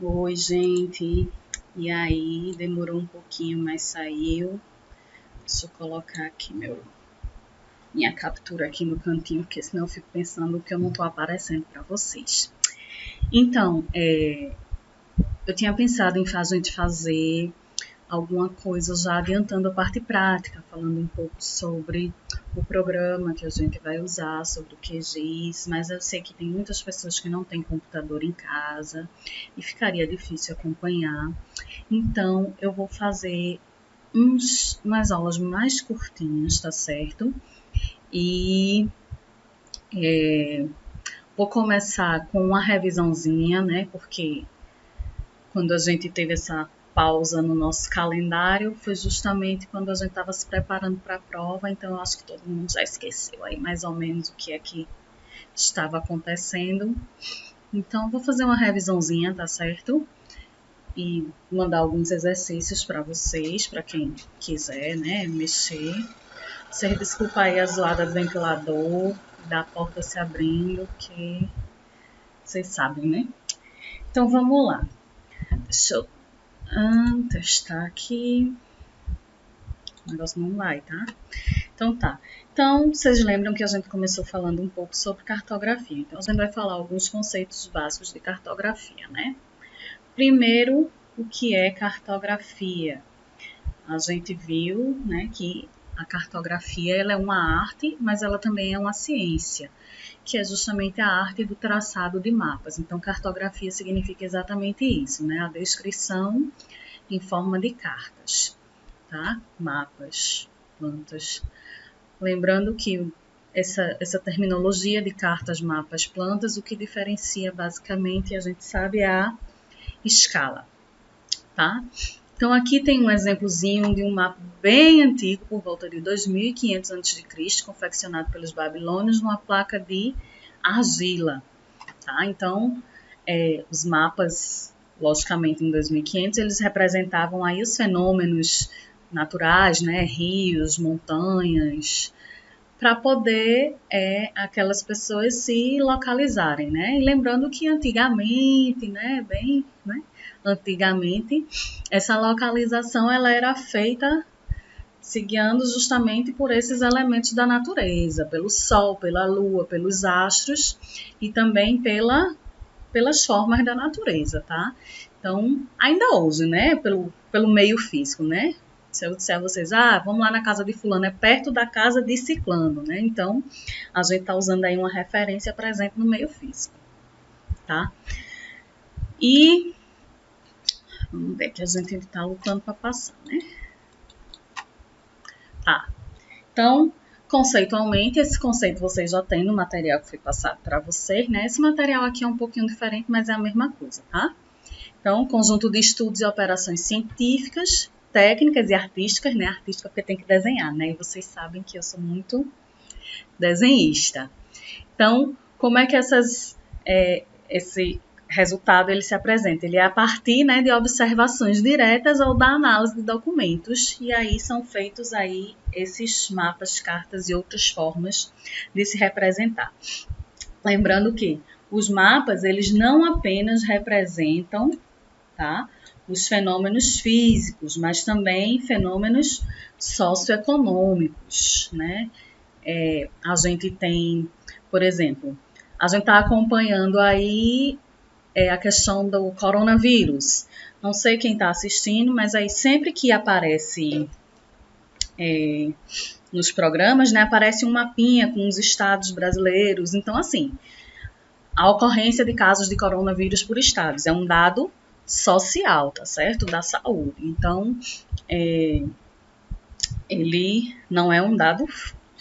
Oi, gente. E aí, demorou um pouquinho, mas saiu. Deixa eu colocar aqui minha captura aqui no cantinho, porque senão eu fico pensando que eu não estou aparecendo para vocês. Então, eu tinha pensado em a gente fazer alguma coisa já adiantando a parte prática, falando um pouco sobre o programa que a gente vai usar, sobre o QGIS, mas eu sei que tem muitas pessoas que não têm computador em casa e ficaria difícil acompanhar. Então, eu vou fazer umas aulas mais curtinhas, tá certo? E vou começar com uma revisãozinha, né? Porque quando a gente teve essa pausa no nosso calendário, foi justamente quando a gente estava se preparando para a prova, então eu acho que todo mundo já esqueceu aí mais ou menos o que é que estava acontecendo. Então, vou fazer uma revisãozinha, tá certo? E mandar alguns exercícios para vocês, para quem quiser, né, mexer. Vocês desculpa aí a zoada do ventilador, da porta se abrindo, que vocês sabem, né? Então, vamos lá. Deixa eu testar aqui. O negócio não vai, tá? Então tá. Então, vocês lembram que a gente começou falando um pouco sobre cartografia. Então, a gente vai falar alguns conceitos básicos de cartografia, né? Primeiro, o que é cartografia? A gente viu, né, que a cartografia ela é uma arte, mas ela também é uma ciência, que é justamente a arte do traçado de mapas. Então, cartografia significa exatamente isso, né? A descrição em forma de cartas, tá? Mapas, plantas. Lembrando que essa terminologia de cartas, mapas, plantas, o que diferencia basicamente, a gente sabe, é a escala, tá? Então aqui tem um exemplozinho de um mapa bem antigo, por volta de 2500 a.C., confeccionado pelos babilônios numa placa de argila, tá? Então, os mapas, logicamente, em 2500, eles representavam aí os fenômenos naturais, né? Rios, montanhas, para poder aquelas pessoas se localizarem, né? E lembrando que antigamente, né, bem, né, antigamente, essa localização ela era feita se guiando justamente por esses elementos da natureza, pelo sol, pela lua, pelos astros e também pelas formas da natureza, tá? Então, ainda hoje, né, pelo meio físico, né? Se eu disser a vocês, vamos lá na casa de fulano, é perto da casa de ciclano, né? Então, a gente tá usando aí uma referência presente no meio físico, tá? E vamos ver que a gente tá lutando para passar, né? Tá. Então, conceitualmente, esse conceito vocês já têm no material que foi passado para vocês, né? Esse material aqui é um pouquinho diferente, mas é a mesma coisa, tá? Então, conjunto de estudos e operações científicas, técnicas e artísticas, né? Artística porque tem que desenhar, né? E vocês sabem que eu sou muito desenhista. Então, como é que esse resultado ele se apresenta? Ele é a partir, né, de observações diretas ou da análise de documentos, e aí são feitos aí esses mapas, cartas e outras formas de se representar. Lembrando que os mapas, eles não apenas representam, tá, os fenômenos físicos, mas também fenômenos socioeconômicos, né? A gente tem, por exemplo, a gente está acompanhando aí a questão do coronavírus. Não sei quem está assistindo, mas aí sempre que aparece nos programas, né, aparece um mapinha com os estados brasileiros. Então, assim, a ocorrência de casos de coronavírus por estados é um dado social, tá certo? Da saúde. Então, ele não é um dado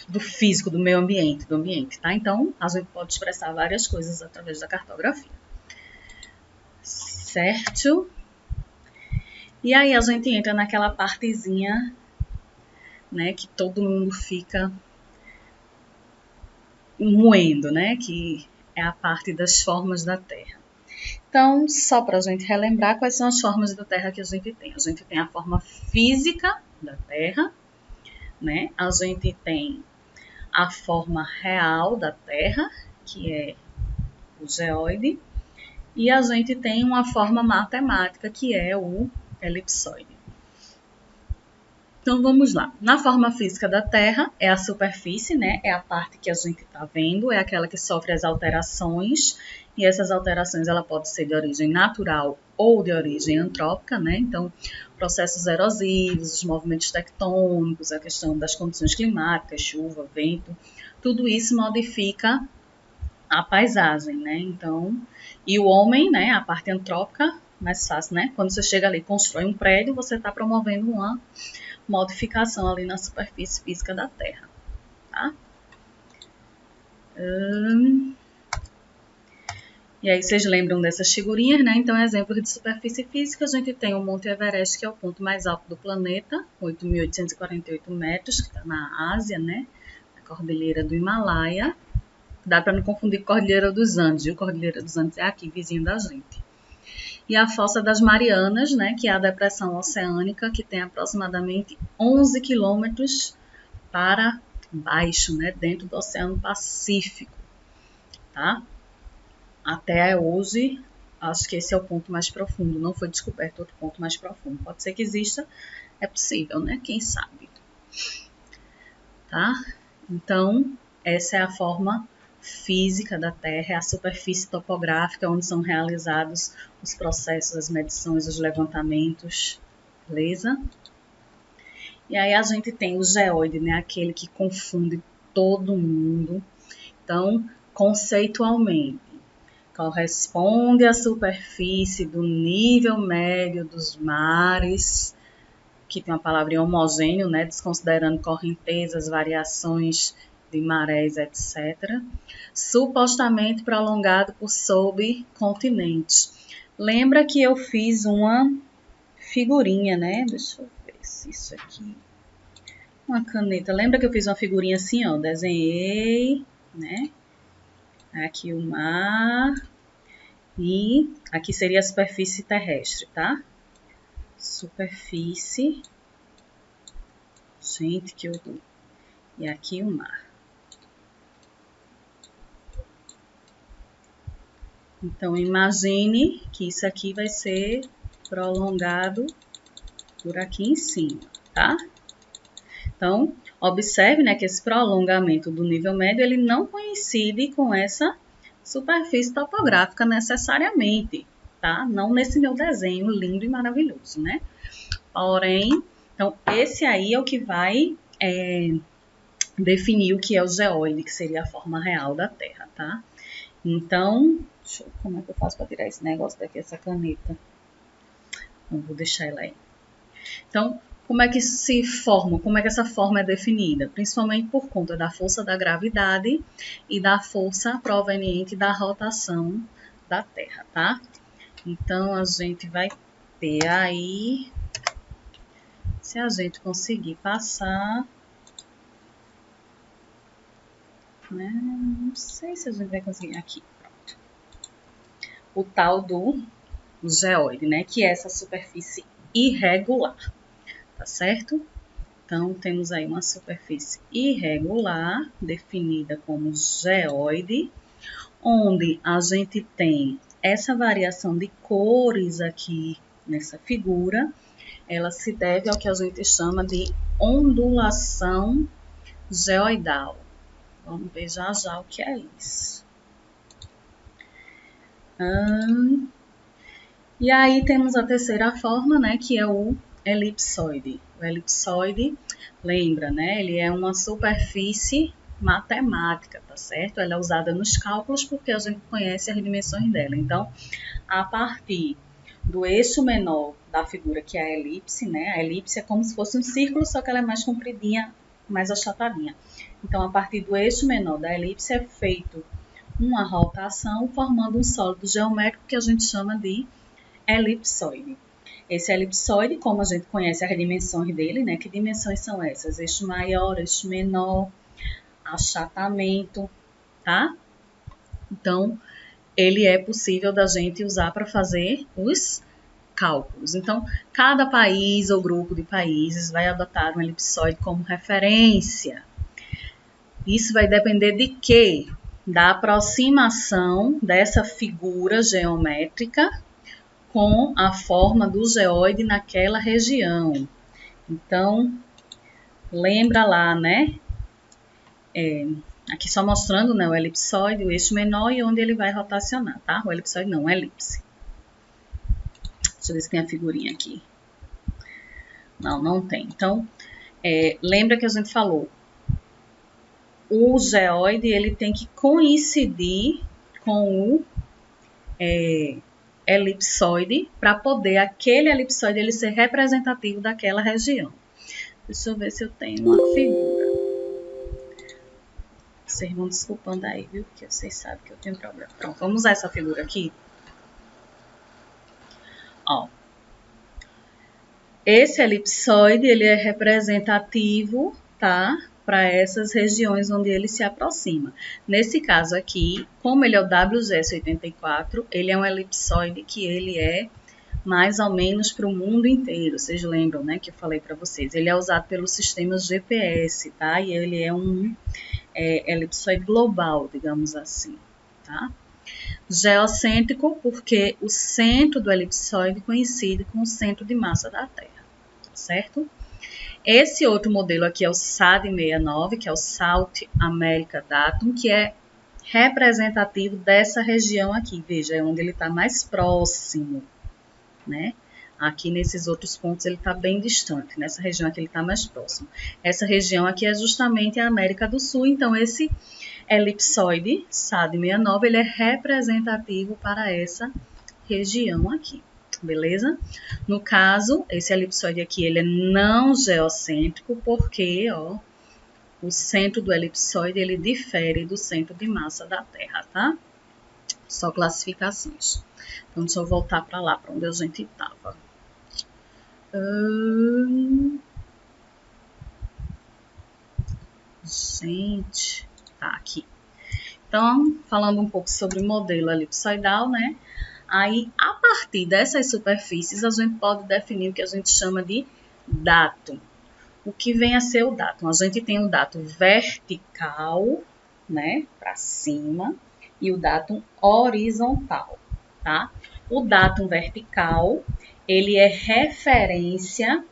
do físico, do meio ambiente, do ambiente, tá? Então, a gente pode expressar várias coisas através da cartografia. Certo? E aí a gente entra naquela partezinha, né, que todo mundo fica moendo, né, que é a parte das formas da Terra. Então, só para a gente relembrar quais são as formas da Terra que a gente tem. A gente tem a forma física da Terra, né? A gente tem a forma real da Terra, que é o geóide, E a gente tem uma forma matemática, que é o elipsoide. Então, vamos lá. Na forma física da Terra, é a superfície, né? É a parte que a gente está vendo, é aquela que sofre as alterações. E essas alterações, ela pode ser de origem natural ou de origem antrópica, né? Então, processos erosivos, os movimentos tectônicos, a questão das condições climáticas, chuva, vento, tudo isso modifica a paisagem, né? Então, e o homem, né? A parte antrópica, mais fácil, né? Quando você chega ali e constrói um prédio, você está promovendo uma modificação ali na superfície física da Terra, tá? E aí vocês lembram dessas figurinhas, né? Então, exemplo de superfície física, a gente tem o Monte Everest, que é o ponto mais alto do planeta, 8.848 metros, que está na Ásia, né? A Cordilheira do Himalaia. Dá para não confundir com a Cordilheira dos Andes, viu? Cordilheira dos Andes é aqui, vizinho da gente. E a Fossa das Marianas, né, que é a depressão oceânica, que tem aproximadamente 11 quilômetros para baixo, né, dentro do Oceano Pacífico, tá? Até hoje, acho que esse é o ponto mais profundo, não foi descoberto outro ponto mais profundo. Pode ser que exista, é possível, né, quem sabe, tá? Então, essa é a forma física da Terra, é a superfície topográfica onde são realizados os processos, as medições, os levantamentos, beleza? E aí a gente tem o geóide, né, aquele que confunde todo mundo. Então, conceitualmente, corresponde à superfície do nível médio dos mares, que tem uma palavra homogêneo, né, desconsiderando correntezas, variações de marés, etc., supostamente prolongado por subcontinentes. Lembra que eu fiz uma figurinha, né? Deixa eu ver se isso aqui... Uma caneta. Lembra que eu fiz uma figurinha assim, ó? Desenhei, né? Aqui o mar. E aqui seria a superfície terrestre, tá? Superfície. Gente, que horror. E aqui o mar. Então, imagine que isso aqui vai ser prolongado por aqui em cima, tá? Então, observe, né, que esse prolongamento do nível médio, ele não coincide com essa superfície topográfica necessariamente, tá? Não nesse meu desenho lindo e maravilhoso, né? Porém, então, esse aí é o que vai definir o que é o geóide, que seria a forma real da Terra, tá? Então, como é que eu faço para tirar esse negócio daqui, essa caneta? Não vou deixar ela aí. Então, como é que isso se forma? Como é que essa forma é definida? Principalmente por conta da força da gravidade e da força proveniente da rotação da Terra, tá? Então, a gente vai ter aí, se a gente conseguir passar, né? Não sei se a gente vai conseguir aqui, pronto. O tal do geóide, né? Que é essa superfície irregular, tá certo? Então, temos aí uma superfície irregular, definida como geóide, onde a gente tem essa variação de cores aqui nessa figura, ela se deve ao que a gente chama de ondulação geoidal. Vamos ver já já o que é isso. E aí temos a terceira forma, né, que é o elipsoide. O elipsoide, lembra, né, ele é uma superfície matemática, tá certo? Ela é usada nos cálculos porque a gente conhece as dimensões dela. Então, a partir do eixo menor da figura, que é a elipse, né, a elipse é como se fosse um círculo, só que ela é mais compridinha, mais achatadinha. Então, a partir do eixo menor da elipse é feito uma rotação formando um sólido geométrico que a gente chama de elipsoide. Esse elipsoide, como a gente conhece as dimensões dele, né? Que dimensões são essas? Eixo maior, eixo menor, achatamento, tá? Então, ele é possível da gente usar para fazer os cálculos. Então, cada país ou grupo de países vai adotar um elipsoide como referência. Isso vai depender de quê? da aproximação dessa figura geométrica com a forma do geóide naquela região. Então, lembra lá, né? Aqui só mostrando, né, o elipsoide, o eixo menor e onde ele vai rotacionar, tá? O elipsoide não, o elipse. Deixa eu ver se tem a figurinha aqui. Não, não tem. Então, lembra que a gente falou, o geóide ele tem que coincidir com o elipsoide para poder aquele elipsoide ele ser representativo daquela região. Deixa eu ver se eu tenho uma figura. Vocês vão desculpando aí, viu? Porque vocês sabem que eu tenho problema. Pronto, vamos usar essa figura aqui. Ó. Esse elipsoide, ele é representativo, tá? Para essas regiões onde ele se aproxima. Nesse caso aqui, como ele é o WGS84, ele é um elipsoide que ele é mais ou menos para o mundo inteiro. Vocês lembram, né, que eu falei para vocês. Ele é usado pelos sistemas GPS, tá? E ele é um elipsoide global, digamos assim, tá? Geocêntrico, porque o centro do elipsoide coincide com o centro de massa da Terra, certo? Esse outro modelo aqui é o SAD69, que é o South America Datum, que é representativo dessa região aqui. Veja, é onde ele está mais próximo, né? Aqui nesses outros pontos ele está bem distante, nessa região aqui ele está mais próximo. Essa região aqui é justamente a América do Sul, então esse elipsoide SAD69 ele é representativo para essa região aqui, beleza? No caso, esse elipsoide aqui ele é não geocêntrico porque, ó, o centro do elipsoide ele difere do centro de massa da Terra, tá? Só classificações. Então, deixa eu voltar para lá, para onde a gente estava. Gente, tá aqui. Então, falando um pouco sobre o modelo elipsoidal, né? Aí, a partir dessas superfícies, a gente pode definir o que a gente chama de datum. O que vem a ser o datum? A gente tem o datum vertical, né, para cima, e o datum horizontal, tá? O datum vertical, ele é referência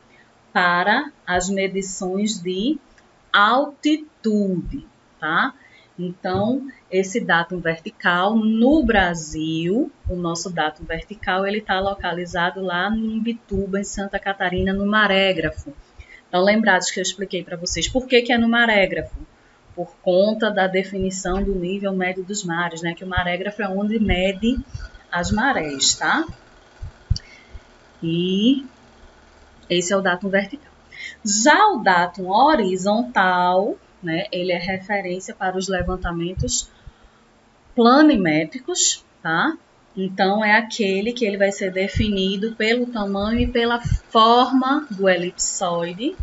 para as medições de altitude, tá? Então, esse datum vertical, no Brasil, o nosso datum vertical, ele está localizado lá em Imbituba, em Santa Catarina, no marégrafo. Então, lembrados que eu expliquei para vocês por que é no marégrafo? Por conta da definição do nível médio dos mares, né? Que o marégrafo é onde mede as marés, tá? E esse é o datum vertical. Já o datum horizontal, né? Ele é referência para os levantamentos planimétricos, tá? Então, é aquele que ele vai ser definido pelo tamanho e pela forma do elipsoide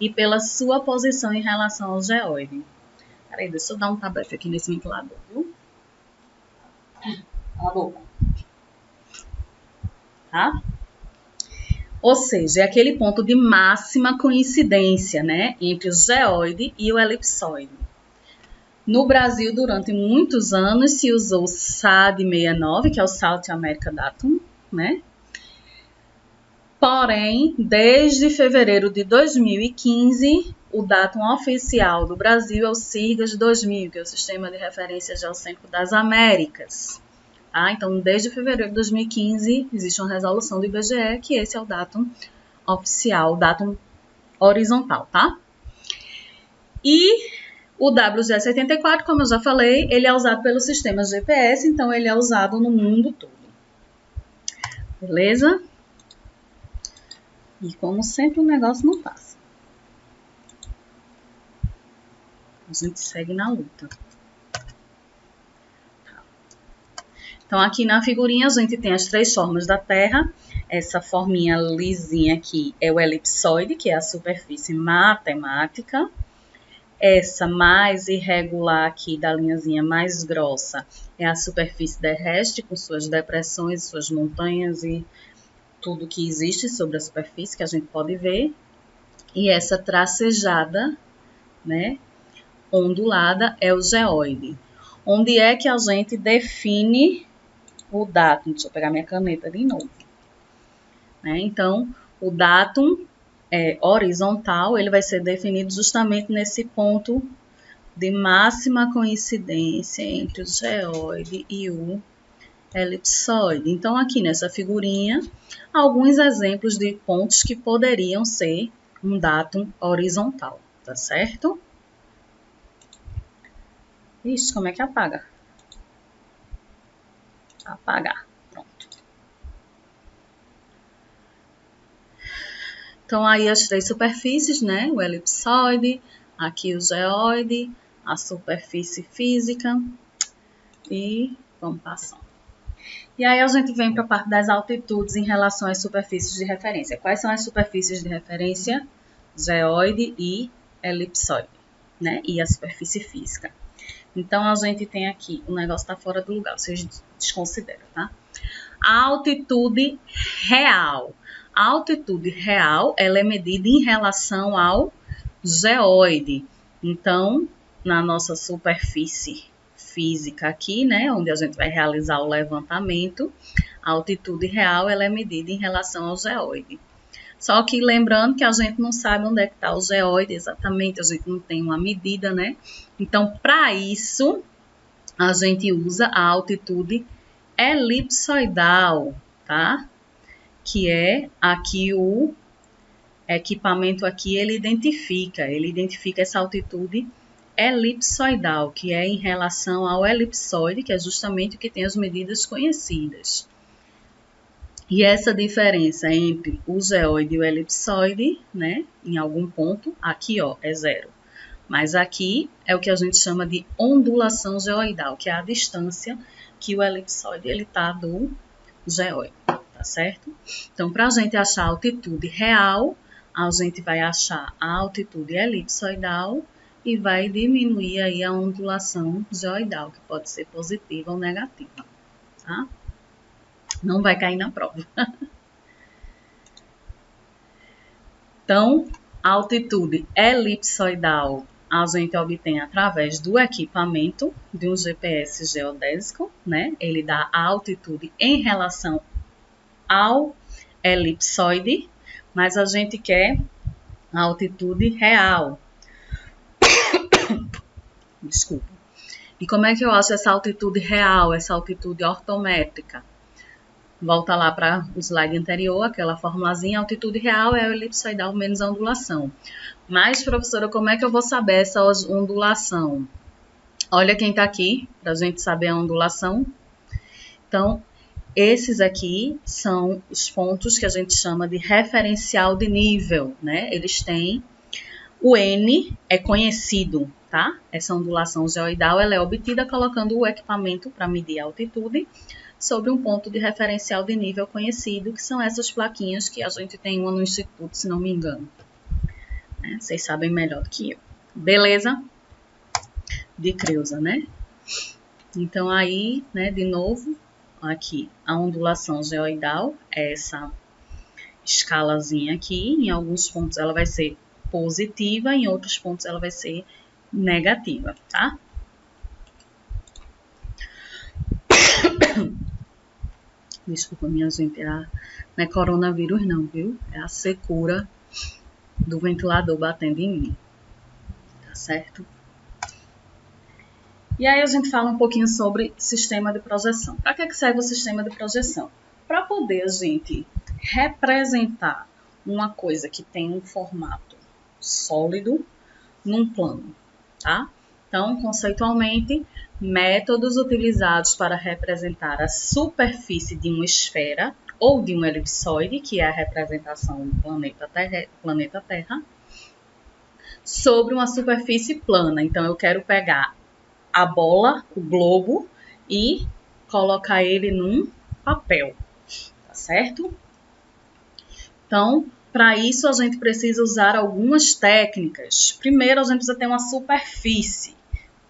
e pela sua posição em relação ao geóide. Peraí, deixa eu dar um tabefe aqui nesse ventilador, viu? Cala a boca. Tá? Ou seja, é aquele ponto de máxima coincidência, né? Entre o geóide e o elipsoide. No Brasil, durante muitos anos, se usou o SAD69, que é o South America Datum, né? Porém, desde fevereiro de 2015, o datum oficial do Brasil é o SIRGAS 2000, que é o Sistema de Referência Geocêntrico das Américas. Tá? Então, desde fevereiro de 2015, existe uma resolução do IBGE, que esse é o datum oficial, o datum horizontal, tá? E o WGS84, como eu já falei, ele é usado pelo sistema GPS, então ele é usado no mundo todo. Beleza? E como sempre, o negócio não passa. A gente segue na luta. Então, aqui na figurinha, a gente tem as três formas da Terra. Essa forminha lisinha aqui é o elipsoide, que é a superfície matemática. Essa mais irregular aqui, da linhazinha mais grossa, é a superfície terrestre, com suas depressões, suas montanhas e tudo que existe sobre a superfície que a gente pode ver. E essa tracejada, né, ondulada, é o geóide. onde é que a gente define o datum. Deixa eu pegar minha caneta de novo. Então, o datum horizontal, ele vai ser definido justamente nesse ponto de máxima coincidência entre o geóide e o elipsoide. Então, aqui nessa figurinha, alguns exemplos de pontos que poderiam ser um datum horizontal, tá certo? Ixi, como é que apaga? Apagar, pronto. Então, aí as três superfícies, né? O elipsoide, aqui o geóide, a superfície física e vamos passando. E aí a gente vem para a parte das altitudes em relação às superfícies de referência. Quais são as superfícies de referência? Geóide e elipsoide, né? E a superfície física. Então, a gente tem aqui, o negócio está fora do lugar, vocês desconsideram, tá? A altitude real. A altitude real, ela é medida em relação ao geóide. Então, na nossa superfície física aqui, né, onde a gente vai realizar o levantamento, a altitude real, ela é medida em relação ao geóide. Só que lembrando que a gente não sabe onde é que está o geóide exatamente, a gente não tem uma medida, né? Então, para isso, a gente usa a altitude elipsoidal, tá? Que é aqui o equipamento aqui, ele identifica essa altitude elipsoidal, que é em relação ao elipsoide, que é justamente o que tem as medidas conhecidas. E essa diferença entre o geóide e o elipsoide, né, em algum ponto, aqui ó, é zero. Mas aqui é o que a gente chama de ondulação geoidal, que é a distância que o elipsoide está do geóide, tá certo? Então, para a gente achar a altitude real, a gente vai achar a altitude elipsoidal e vai diminuir aí a ondulação geoidal, que pode ser positiva ou negativa, tá? Não vai cair na prova. Então, a altitude elipsoidal a gente obtém através do equipamento de um GPS geodésico, né? Ele dá a altitude em relação ao elipsoide, mas a gente quer a altitude real. Desculpa. E como é que eu acho essa altitude real, essa altitude ortométrica? Volta lá para o slide anterior, aquela formulazinha, a altitude real é o elipsoidal menos a ondulação. Mas, professora, como é que eu vou saber essa ondulação? Olha quem está aqui, para a gente saber a ondulação. Então, esses aqui são os pontos que a gente chama de referencial de nível, né? Eles têm, o N é conhecido, tá? Essa ondulação geoidal, ela é obtida colocando o equipamento para medir a altitude sobre um ponto de referencial de nível conhecido, que são essas plaquinhas que a gente tem uma no instituto, se não me engano. Vocês sabem melhor do que eu. Beleza? De Creusa, né? Então, aí, né, de novo, aqui, a ondulação geoidal é essa escalazinha aqui. Em alguns pontos ela vai ser positiva, em outros pontos ela vai ser negativa, tá? Desculpa, minha gente, não é coronavírus não, viu? É a secura do ventilador batendo em mim, tá certo? E aí a gente fala um pouquinho sobre sistema de projeção. Para que serve o sistema de projeção? Para poder a gente representar uma coisa que tem um formato sólido num plano, tá? Então, conceitualmente, métodos utilizados para representar a superfície de uma esfera ou de um elipsoide, que é a representação do planeta Terra, sobre uma superfície plana. Então, eu quero pegar a bola, o globo, e colocar ele num papel, tá certo? Então, para isso, a gente precisa usar algumas técnicas. Primeiro, a gente precisa ter uma superfície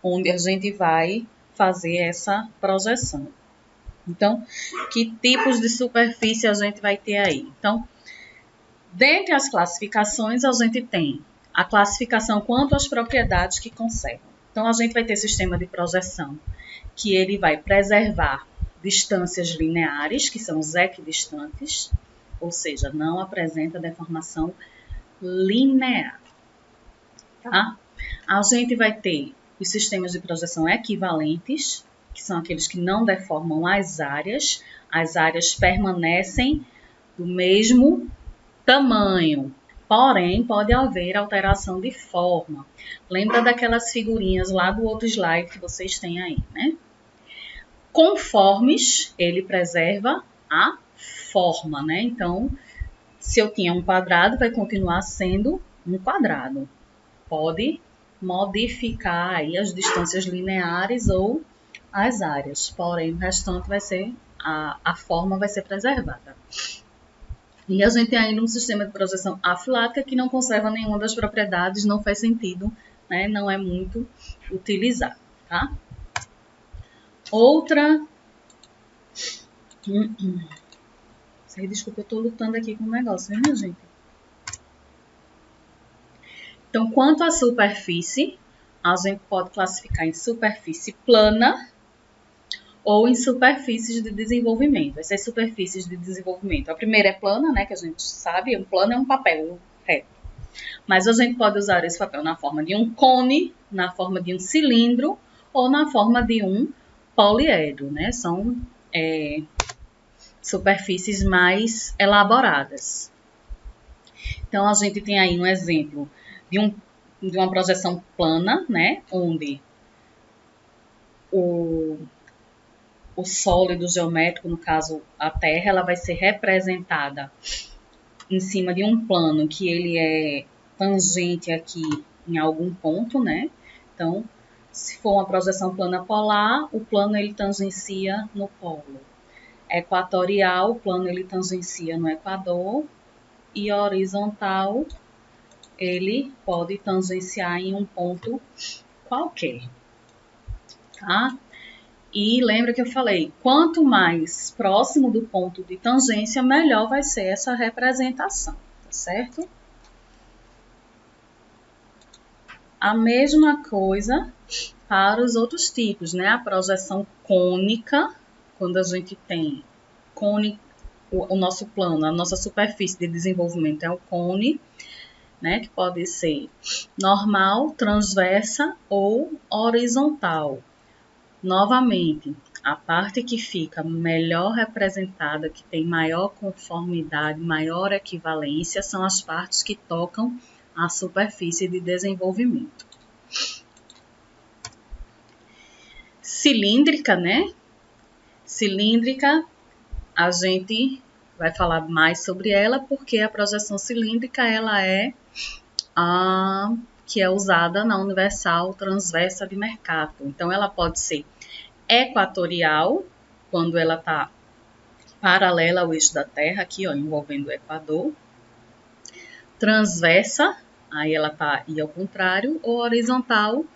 onde a gente vai fazer essa projeção. Então, que tipos de superfície a gente vai ter aí? Então, dentre as classificações, a gente tem a classificação quanto às propriedades que conservam. Então, a gente vai ter sistema de projeção que ele vai preservar distâncias lineares, que são os equidistantes, ou seja, não apresenta deformação linear. Tá? A gente vai ter os sistemas de projeção equivalentes, que são aqueles que não deformam as áreas permanecem do mesmo tamanho, porém pode haver alteração de forma. Lembra daquelas figurinhas lá do outro slide que vocês têm aí, né? Conformes, ele preserva a forma, né? Então, se eu tinha um quadrado, vai continuar sendo um quadrado. Pode modificar aí as distâncias lineares ou as áreas, porém o restante vai ser, a forma vai ser preservada. E a gente tem ainda um sistema de projeção afilática que não conserva nenhuma das propriedades, não faz sentido, né? Não é muito utilizado, tá? Outra... Desculpa, eu tô lutando aqui com o negócio, viu, minha gente? Então, quanto à superfície, a gente pode classificar em superfície plana ou em superfícies de desenvolvimento. Essas superfícies de desenvolvimento, a primeira é plana, né, que a gente sabe, um plano é um papel reto. Mas a gente pode usar esse papel na forma de um cone, na forma de um cilindro ou na forma de um poliedro, né? São superfícies mais elaboradas. Então, a gente tem aí um exemplo de uma projeção plana, né? Onde o sólido geométrico, no caso a Terra, ela vai ser representada em cima de um plano que ele é tangente aqui em algum ponto, né? Então, se for uma projeção plana polar, o plano ele tangencia no polo. Equatorial, o plano ele tangencia no equador. E horizontal, ele pode tangenciar em um ponto qualquer, tá? E lembra que eu falei, quanto mais próximo do ponto de tangência, melhor vai ser essa representação, tá certo? A mesma coisa para os outros tipos, né? A projeção cônica, quando a gente tem cone, o nosso plano, a nossa superfície de desenvolvimento é o cone, né? Que pode ser normal, transversa ou horizontal. Novamente, a parte que fica melhor representada, que tem maior conformidade, maior equivalência, são as partes que tocam a superfície de desenvolvimento. Cilíndrica, né? Cilíndrica, a gente vai falar mais sobre ela, porque a projeção cilíndrica ela é a que é usada na universal transversa de Mercator. Então, ela pode ser equatorial, quando ela está paralela ao eixo da Terra, aqui, ó, envolvendo o Equador. Transversa, aí ela está ao contrário, ou horizontal,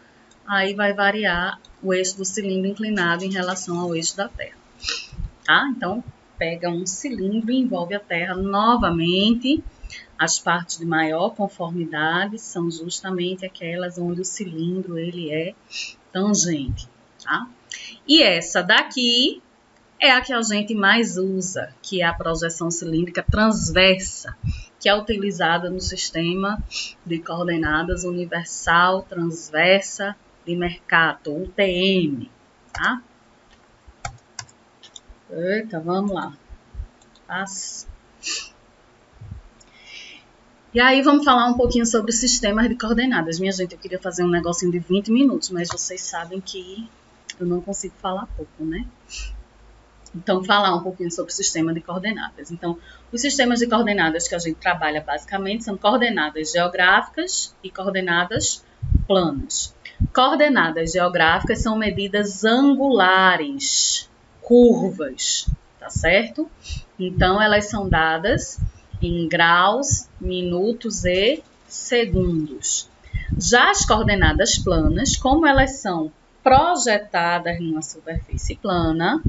aí vai variar o eixo do cilindro inclinado em relação ao eixo da Terra. Tá? Então, pega um cilindro e envolve a Terra novamente. As partes de maior conformidade são justamente aquelas onde o cilindro ele é tangente, tá? E essa daqui é a que a gente mais usa, que é a projeção cilíndrica transversa, que é utilizada no sistema de coordenadas universal transversa de Mercator, UTM, tá? Eita, vamos lá. E aí vamos falar um pouquinho sobre sistemas de coordenadas. Minha gente, eu queria fazer um negocinho de 20 minutos, mas vocês sabem que eu não consigo falar pouco, né? Então, falar um pouquinho sobre o sistema de coordenadas. Então, os sistemas de coordenadas que a gente trabalha basicamente são coordenadas geográficas e coordenadas planas. Coordenadas geográficas são medidas angulares, curvas, tá certo? Então, elas são dadas em graus, minutos e segundos. Já as coordenadas planas, como elas são projetadas numa superfície plana,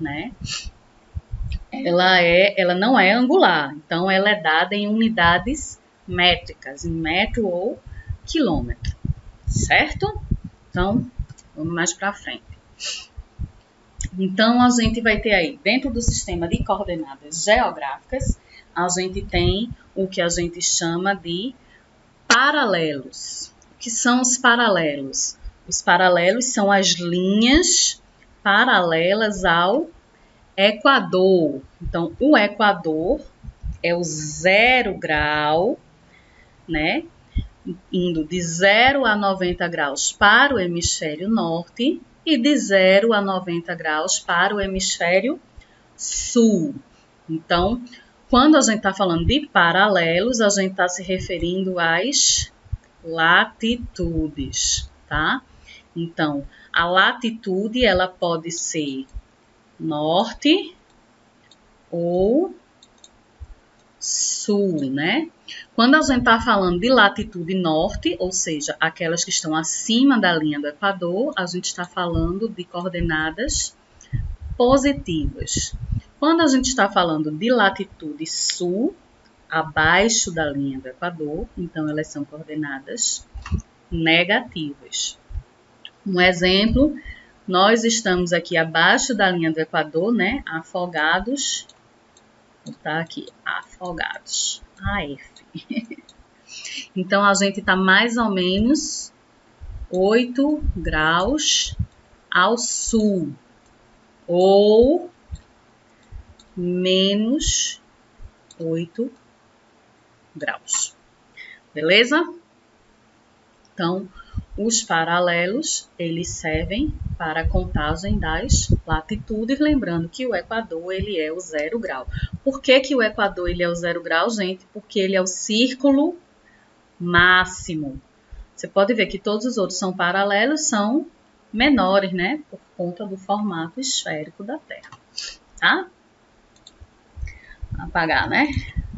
né? Ela não é angular, então ela é dada em unidades métricas, em metro ou quilômetro, certo? Então, vamos mais para frente. Então, a gente vai ter aí, dentro do sistema de coordenadas geográficas, a gente tem o que a gente chama de paralelos. O que são os paralelos? Os paralelos são as linhas paralelas ao Equador. Então, o Equador é o 0 grau, né? Indo de 0 a 90 graus para o hemisfério norte e de 0 a 90 graus para o hemisfério sul. Então, quando a gente está falando de paralelos, a gente está se referindo às latitudes, tá? Então, a latitude, ela pode ser norte ou sul, né? Quando a gente está falando de latitude norte, ou seja, aquelas que estão acima da linha do Equador, a gente está falando de coordenadas positivas. Quando a gente está falando de latitude sul, abaixo da linha do Equador, então elas são coordenadas negativas. Um exemplo, nós estamos aqui abaixo da linha do Equador, né? Afogados. Vou botar aqui, afogados. AF. Então, a gente está mais ou menos 8 graus ao sul. Ou menos 8 graus. Beleza? Então, os paralelos, eles servem para a contagem das latitudes, lembrando que o Equador, ele é o 0 grau. Por que que o Equador, ele é o 0 grau, gente? Porque ele é o círculo máximo. Você pode ver que todos os outros são paralelos, são menores, né? Por conta do formato esférico da Terra, tá? Vou apagar, né?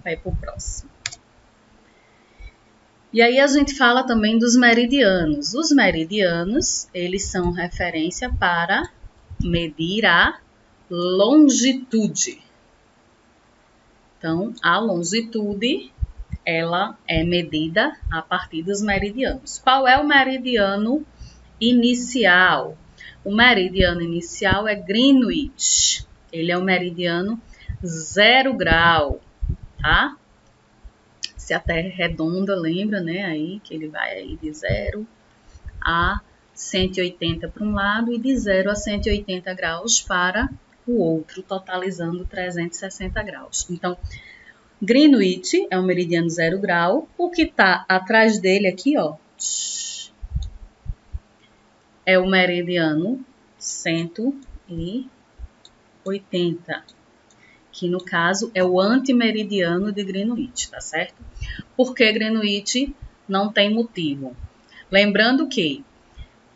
Vai pro próximo. E aí a gente fala também dos meridianos. Os meridianos, eles são referência para medir a longitude. Então, a longitude, ela é medida a partir dos meridianos. Qual é o meridiano inicial? O meridiano inicial é Greenwich. Ele é o meridiano 0 grau, tá? Se a Terra é redonda, lembra, né? Aí que ele vai aí de 0 a 180 para um lado e de 0 a 180 graus para o outro, totalizando 360 graus. Então, Greenwich é o meridiano 0 grau. O que está atrás dele aqui, ó, é o meridiano 180, que no caso é o antimeridiano de Greenwich, tá certo? Por que Greenwich? Não tem motivo. Lembrando que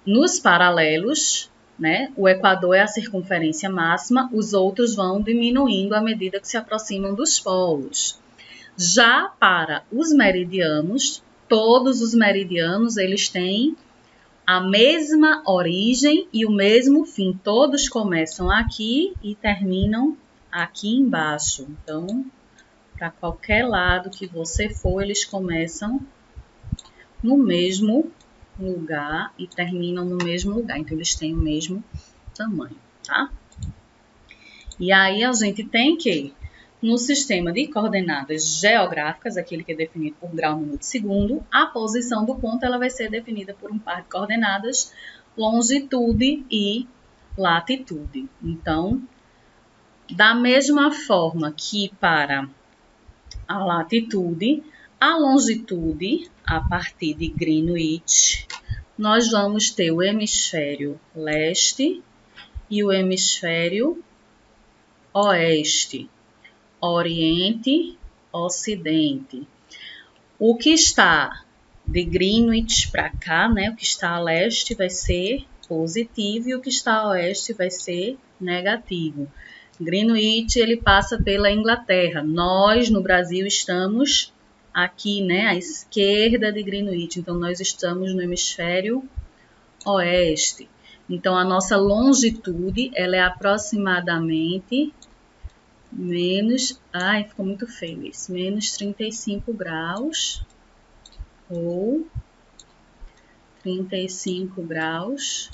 nos paralelos, né, o Equador é a circunferência máxima, os outros vão diminuindo à medida que se aproximam dos polos. Já para os meridianos, todos os meridianos, eles têm a mesma origem e o mesmo fim. Todos começam aqui e terminam aqui embaixo. Então, para qualquer lado que você for, eles começam no mesmo lugar e terminam no mesmo lugar. Então, eles têm o mesmo tamanho, tá? E aí, a gente tem que, no sistema de coordenadas geográficas, aquele que é definido por grau, minuto, segundo, a posição do ponto ela vai ser definida por um par de coordenadas, longitude e latitude. Então, da mesma forma que para a latitude, a longitude, a partir de Greenwich, nós vamos ter o hemisfério leste e o hemisfério oeste, oriente, ocidente. O que está de Greenwich para cá, né, o que está a leste vai ser positivo e o que está a oeste vai ser negativo. Greenwich, ele passa pela Inglaterra. Nós, no Brasil, estamos aqui, né, à esquerda de Greenwich. Então, nós estamos no hemisfério oeste. Então, a nossa longitude, ela é aproximadamente menos... Ai, ficou muito feio isso. Menos 35 graus ou 35 graus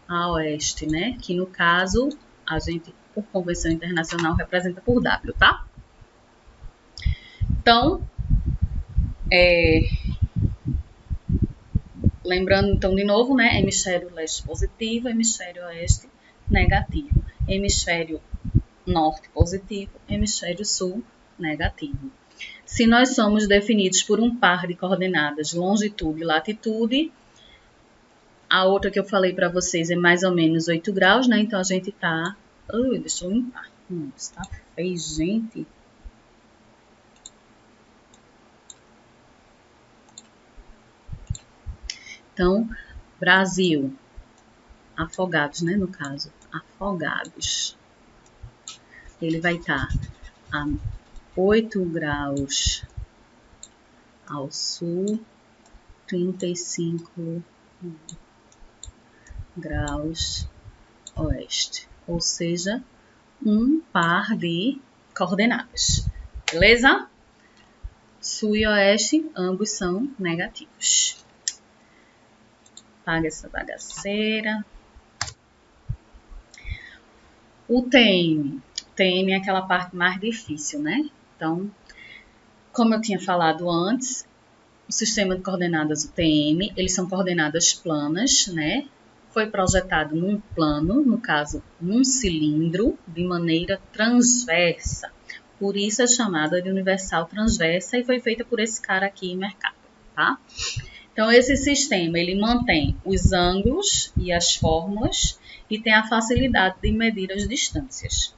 a oeste, né? Que no caso, a gente, por convenção internacional, representa por W, tá? Então, lembrando então de novo, né? Hemisfério leste positivo, hemisfério oeste negativo. Hemisfério norte positivo, hemisfério sul negativo. Se nós somos definidos por um par de coordenadas longitude e latitude, a outra que eu falei para vocês é mais ou menos 8 graus, né? Então a gente tá... deixa eu limpar. Está feio, gente. Então, Brasil, Afogados, né? No caso, Afogados. Ele vai estar a 8 graus ao sul, 35 graus oeste, ou seja, um par de coordenadas, beleza? Sul e oeste, ambos são negativos. Apaga essa bagaceira. O TM. TM é aquela parte mais difícil, né? Então, como eu tinha falado antes, o sistema de coordenadas, o TM, eles são coordenadas planas, né? Foi projetado num plano, no caso, num cilindro, de maneira transversa. Por isso é chamada de universal transversa e foi feita por esse cara aqui, Mercator, tá? Então, esse sistema, ele mantém os ângulos e as fórmulas e tem a facilidade de medir as distâncias.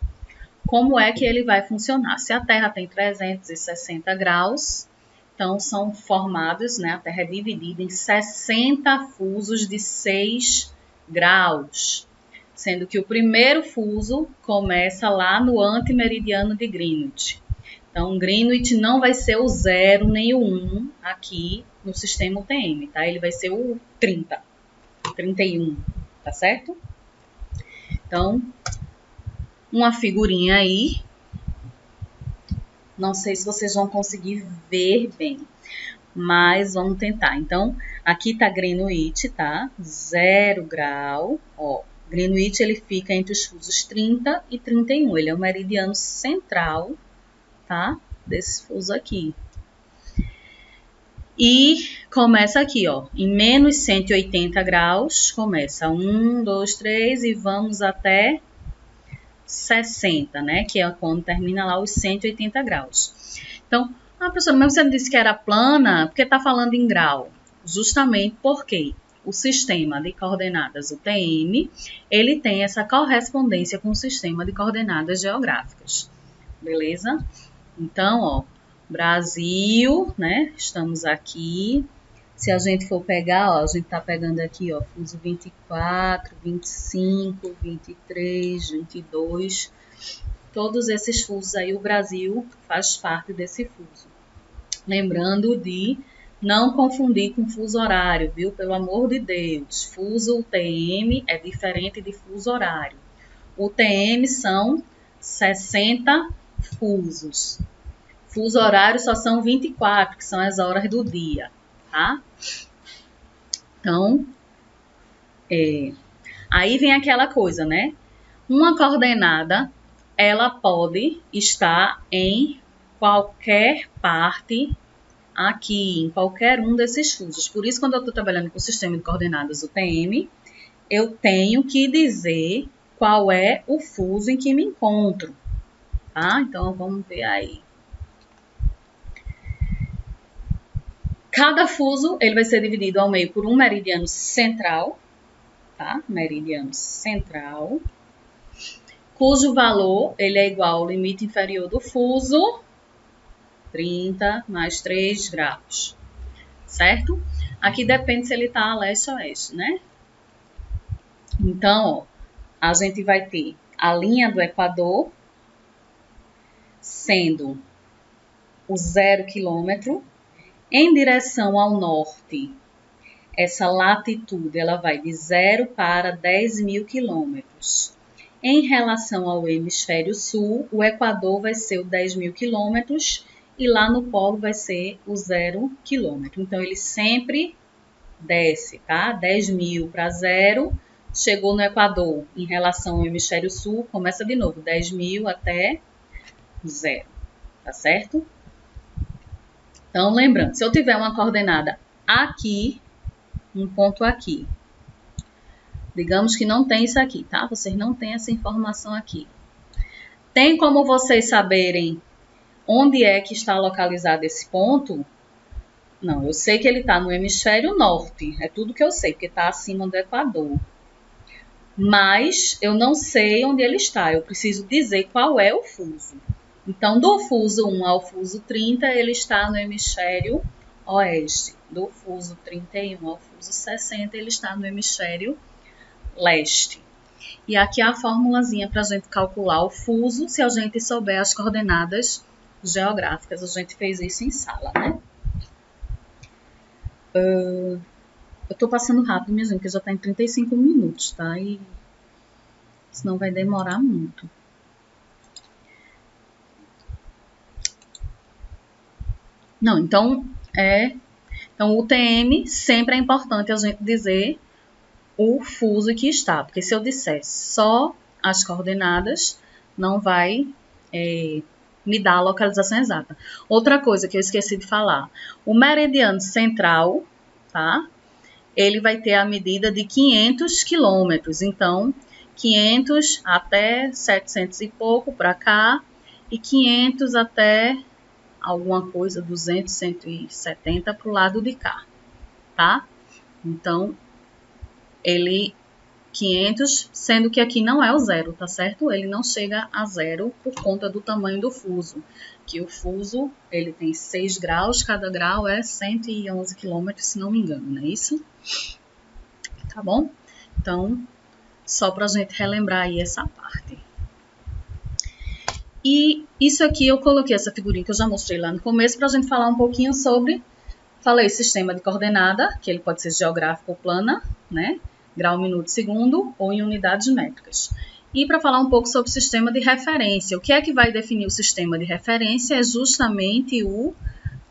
Como é que ele vai funcionar? Se a Terra tem 360 graus, então são formados, né? A Terra é dividida em 60 fusos de 6 graus, sendo que o primeiro fuso começa lá no antimeridiano de Greenwich. Então, Greenwich não vai ser o 0 nem o 1 aqui no sistema UTM, tá? Ele vai ser o 30, 31, tá certo? Então, uma figurinha aí. Não sei se vocês vão conseguir ver bem, mas vamos tentar. Então, aqui tá Greenwich, tá? 0 grau, ó. Greenwich, ele fica entre os fusos 30 e 31. Ele é o meridiano central, tá? Desse fuso aqui. E começa aqui, ó, em menos 180 graus, começa 1, 2, 3 e vamos até 60, né? Que é quando termina lá os 180 graus. Então, professora, mas você disse que era plana, porque está falando em grau? Justamente porque o sistema de coordenadas UTM, ele tem essa correspondência com o sistema de coordenadas geográficas, beleza? Então, ó, Brasil, né? Estamos aqui. Se a gente for pegar, ó, a gente tá pegando aqui, ó, fuso 24, 25, 23, 22. Todos esses fusos aí, o Brasil faz parte desse fuso. Lembrando de não confundir com fuso horário, viu? Pelo amor de Deus. Fuso UTM é diferente de fuso horário. UTM são 60 fusos. Fuso horário só são 24, que são as horas do dia, tá? Então, aí vem aquela coisa, né? Uma coordenada, ela pode estar em qualquer parte aqui, em qualquer um desses fusos. Por isso, quando eu estou trabalhando com o sistema de coordenadas UTM, eu tenho que dizer qual é o fuso em que me encontro, tá? Então, vamos ver aí. Cada fuso, ele vai ser dividido ao meio por um meridiano central, tá? Meridiano central, cujo valor, ele é igual ao limite inferior do fuso, 30 mais 3 graus, certo? Aqui depende se ele está a leste ou oeste, né? Então, ó, a gente vai ter a linha do Equador sendo o 0 quilômetro. Em direção ao norte, essa latitude ela vai de 0 para 10.000 quilômetros. Em relação ao hemisfério sul, o Equador vai ser o 10.000 quilômetros e lá no polo vai ser o 0 quilômetro. Então, ele sempre desce, tá? 10.000 para 0, chegou no Equador em relação ao hemisfério sul, começa de novo, 10.000 até 0, tá certo? Então, lembrando, se eu tiver uma coordenada aqui, um ponto aqui, digamos que não tem isso aqui, tá? Vocês não têm essa informação aqui. Tem como vocês saberem onde é que está localizado esse ponto? Não, eu sei que ele está no hemisfério norte, é tudo que eu sei, porque está acima do Equador. Mas eu não sei onde ele está, eu preciso dizer qual é o fuso. Então, do fuso 1 ao fuso 30, ele está no hemisfério oeste. Do fuso 31 ao fuso 60, ele está no hemisfério leste. E aqui a formulazinha para a gente calcular o fuso, se a gente souber as coordenadas geográficas. A gente fez isso em sala, né? Eu tô passando rápido, minha gente, porque já tá em 35 minutos, tá? E senão vai demorar muito. Não, então o TM sempre é importante a gente dizer o fuso que está, porque se eu disser só as coordenadas, não vai me dar a localização exata. Outra coisa que eu esqueci de falar, o meridiano central, tá? Ele vai ter a medida de 500 quilômetros, então 500 até 700 e pouco para cá, e 500 até alguma coisa, 200, 170 para o lado de cá, tá? Então, ele 500, sendo que aqui não é o zero, tá certo? Ele não chega a zero por conta do tamanho do fuso, que o fuso, ele tem 6 graus, cada grau é 111 quilômetros, se não me engano, não é isso? Tá bom? Então, só pra gente relembrar aí essa parte. E isso aqui eu coloquei essa figurinha que eu já mostrei lá no começo pra gente falar um pouquinho sobre, falei, sistema de coordenada, que ele pode ser geográfico ou plana, né? Grau, minuto, segundo ou em unidades métricas. E para falar um pouco sobre o sistema de referência. O que é que vai definir o sistema de referência é justamente o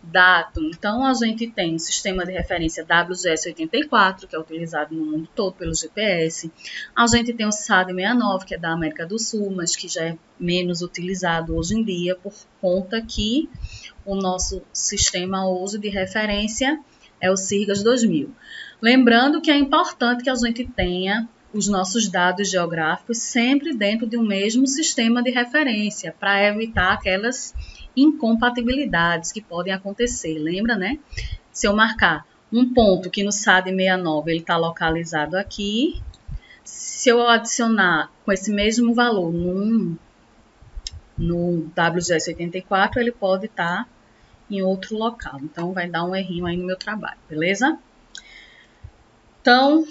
datum. Então, a gente tem o sistema de referência WGS84, que é utilizado no mundo todo pelo GPS. A gente tem o SAD69, que é da América do Sul, mas que já é menos utilizado hoje em dia, por conta que o nosso sistema hoje de referência é o SIRGAS 2000. Lembrando que é importante que a gente tenha os nossos dados geográficos sempre dentro de um mesmo sistema de referência, para evitar aquelas incompatibilidades que podem acontecer. Lembra, né? Se eu marcar um ponto que no SAD69 ele está localizado aqui, se eu adicionar com esse mesmo valor no WGS84, ele pode estar em outro local. Então, vai dar um errinho aí no meu trabalho, beleza? Então,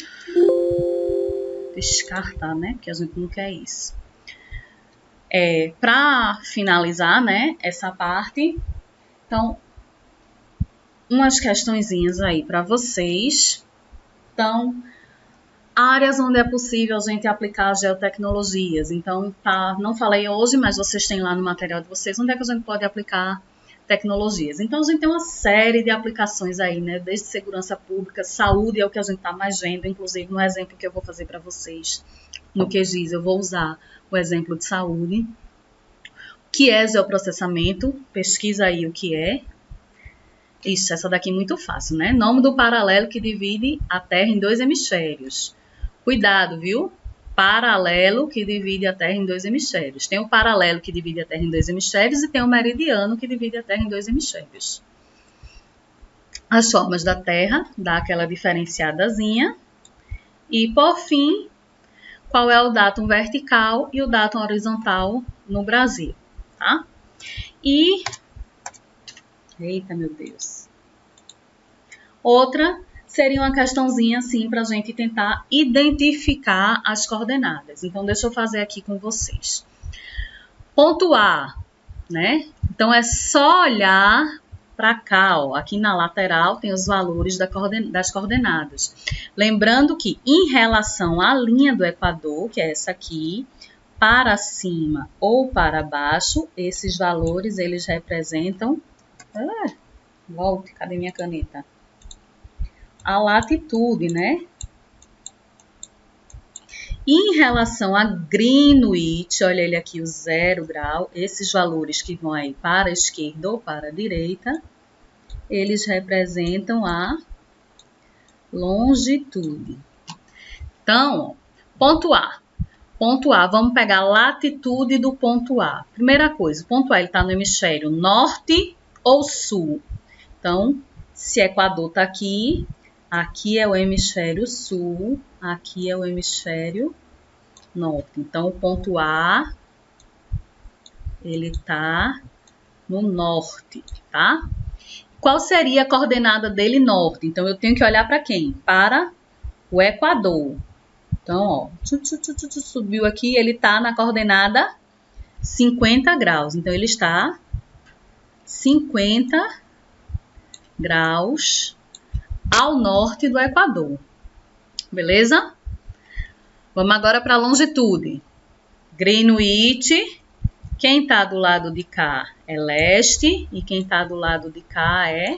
descartar, né? Porque a gente não quer isso. Para finalizar, né, essa parte, então, umas questõezinhas aí para vocês. Então, áreas onde é possível a gente aplicar geotecnologias. Então, tá, não falei hoje, mas vocês têm lá no material de vocês onde é que a gente pode aplicar tecnologias. Então, a gente tem uma série de aplicações aí, né? Desde segurança pública, saúde é o que a gente está mais vendo, inclusive no exemplo que eu vou fazer para vocês no QGIS, eu vou usar o exemplo de saúde. O que é geoprocessamento? Pesquisa aí o que é. Isso, essa daqui é muito fácil, né? Nome do paralelo que divide a Terra em 2 hemisférios. Cuidado, viu? Paralelo que divide a Terra em 2 hemisférios. Tem o paralelo que divide a Terra em 2 hemisférios e tem o meridiano que divide a Terra em 2 hemisférios. As formas da Terra, dá aquela diferenciadazinha. E, por fim, qual é o datum vertical e o datum horizontal no Brasil, tá? E... eita, meu Deus. Outra seria uma questãozinha assim para a gente tentar identificar as coordenadas. Então, deixa eu fazer aqui com vocês. Ponto A, né? Então, é só olhar para cá, ó. Aqui na lateral tem os valores das coordenadas. Lembrando que em relação à linha do Equador, que é essa aqui, para cima ou para baixo, esses valores eles representam... volte, cadê minha caneta? A latitude, né? Em relação a Greenwich, olha ele aqui, o 0 grau, esses valores que vão aí para a esquerda ou para a direita, eles representam a longitude. Então, ponto A. Ponto A, vamos pegar a latitude do ponto A. Primeira coisa, o ponto A está no hemisfério norte ou sul? Então, se Equador está aqui, aqui é o hemisfério sul, aqui é o hemisfério norte. Então, o ponto A, ele está no norte, tá? Qual seria a coordenada dele norte? Então, eu tenho que olhar para quem? Para o Equador. Então, ó, subiu aqui, ele está na coordenada 50 graus. Então, ele está 50 graus ao norte do Equador. Beleza? Vamos agora para a longitude. Greenwich, quem está do lado de cá é leste e quem está do lado de cá é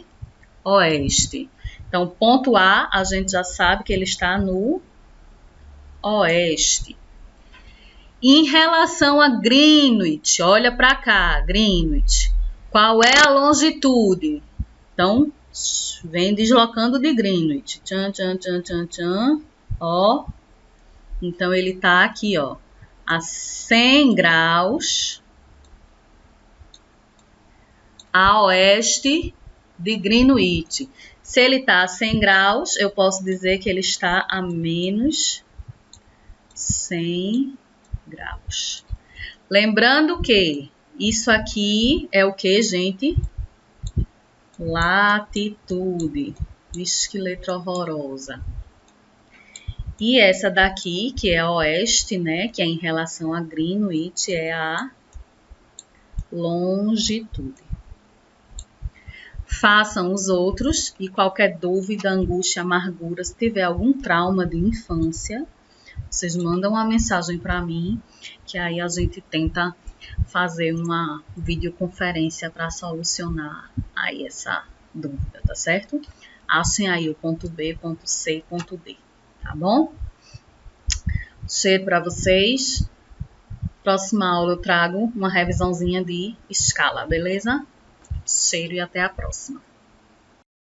oeste. Então, ponto A, a gente já sabe que ele está no oeste. Em relação a Greenwich, olha para cá, Greenwich. Qual é a longitude? Então, vem deslocando de Greenwich. Tchan, tchan, tchan, tchan, tchan. Ó. Então, ele está aqui, ó, a 100 graus a oeste de Greenwich. Se ele está a 100 graus, eu posso dizer que ele está a menos 100 graus. Lembrando que isso aqui é o que, gente? Latitude. Vixe, que letra horrorosa. E essa daqui, que é a oeste, né? Que é em relação a Greenwich, é a longitude. Façam os outros e qualquer dúvida, angústia, amargura, se tiver algum trauma de infância, vocês mandam uma mensagem para mim, que aí a gente tenta fazer uma videoconferência para solucionar aí essa dúvida, tá certo? Achem aí o ponto B, ponto C, ponto D, tá bom? Cheiro para vocês. Próxima aula eu trago uma revisãozinha de escala, beleza? Cheiro e até a próxima.